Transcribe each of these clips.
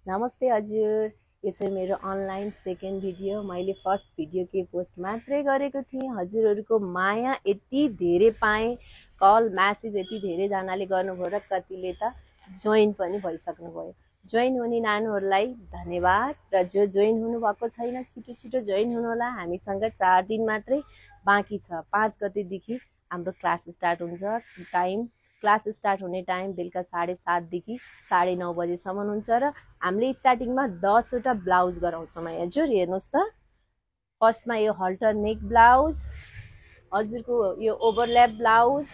नमस्ते हजुर। यो चाहिँ मेरो अनलाइन सेकेन्ड भिडियो। मैले फर्स्ट भिडियो के पोस्ट मात्रै गरेको थिएँ। हजुरहरूको माया यति धेरै पाएँ, कल म्यासेज यति धेरैजनाले गर्नुभयो र कतिले त जोइन पनि भइसक्नुभयो। जोइन हुने नानुहरूलाई धन्यवाद र जो जोइन हुनुभएको छैन छिटो छिटो जोइन हुनुहोला। हामीसँग 4 दिन मात्रै बाँकी छ। 5 गतेदेखि हाम्रो क्लास स्टार्ट हुन्छ। क्लास स्टार्ट हुने टाइम बेलुका 7:30 देखि 9:30 बजेसम्म हुन्छ र हामीले स्टार्टिङमा 10 वटा ब्लाउज गराउँछौँ है हजुर। हेर्नुहोस् त, फर्स्टमा यो हल्टर नेक ब्लाउज, हजुरको यो ओभरल्याप ब्लाउज,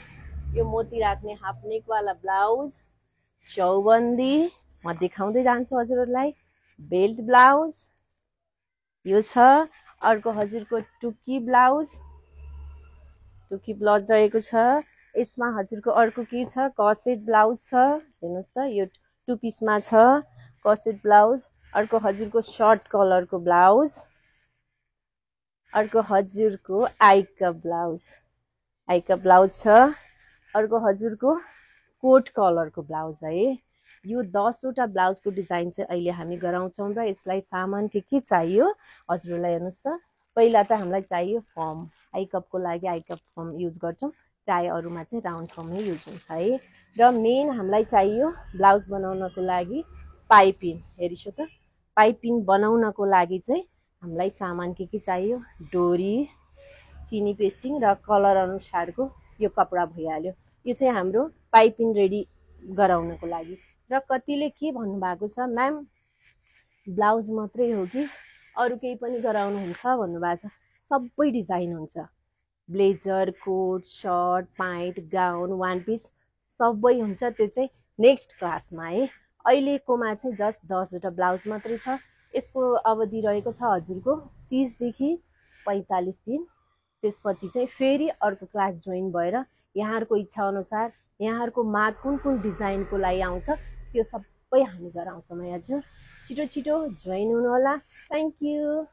यो मोती राख्ने हाफ नेकवाला ब्लाउज, चौबन्दी म देखाउँदै जान्छु हजुरहरूलाई, बेल्ट ब्लाउज यो छ। अर्को हजुरको टुकी ब्लाउज रहेको छ। यसमा हजुरको अर्को के छ, कसेट ब्लाउज छ। हेर्नुहोस् त, यो 2 पिसमा छ कसेट ब्लाउज। अर्को हजुरको सर्ट कलरको ब्लाउज। अर्को हजुरको आइकप ब्लाउज छ। अर्को हजुरको कोट कलरको ब्लाउज है। यो 10 वटा ब्लाउजको डिजाइन चाहिँ अहिले हामी गराउँछौँ र यसलाई सामान के चाहियो हजुरलाई हेर्नुहोस् त। पहिला त हामीलाई चाहियो फर्म। आइकपको लागि आइकप फर्म युज गर्छौँ, प्राय अरूमा चाहिँ राउन्ड फर्मै युज हुन्छ है। र मेन हामीलाई चाहियो ब्लाउज बनाउनको लागि पाइपिङ। हेरिसो त, पाइपिङ बनाउनको लागि चाहिँ हामीलाई सामान के चाहियो, डोरी, चिनी पेस्टिङ र कलर अनुसारको यो कपडा भइहाल्यो। यो चाहिँ हाम्रो पाइपिङ रेडी गराउनको लागि। र कतिले के भन्नुभएको छ, म्याम ब्लाउज मात्रै हो कि अरू केही पनि गराउनुहुन्छ भन्नुभएको छ। सबै डिजाइन हुन्छ, ब्लेजर, कोट, सर्ट, प्यान्ट, गाउन, वान पिस सबै हुन्छ। त्यो चाहिँ नेक्स्ट क्लासमा है। अहिलेकोमा चाहिँ जस्ट 10 वटा ब्लाउज मात्रै छ। यसको अवधि रहेको छ हजुरको 30 देखि 45 दिन। त्यसपछि चाहिँ फेरि अर्को क्लास जोइन भएर यहाँहरूको इच्छा अनुसार यहाँहरूको माग कुन डिजाइनको लागि आउँछ त्यो सबै हामी गराउँछौँ है हजुर। छिटो छिटो जोइन हुनुहोला। Thank you.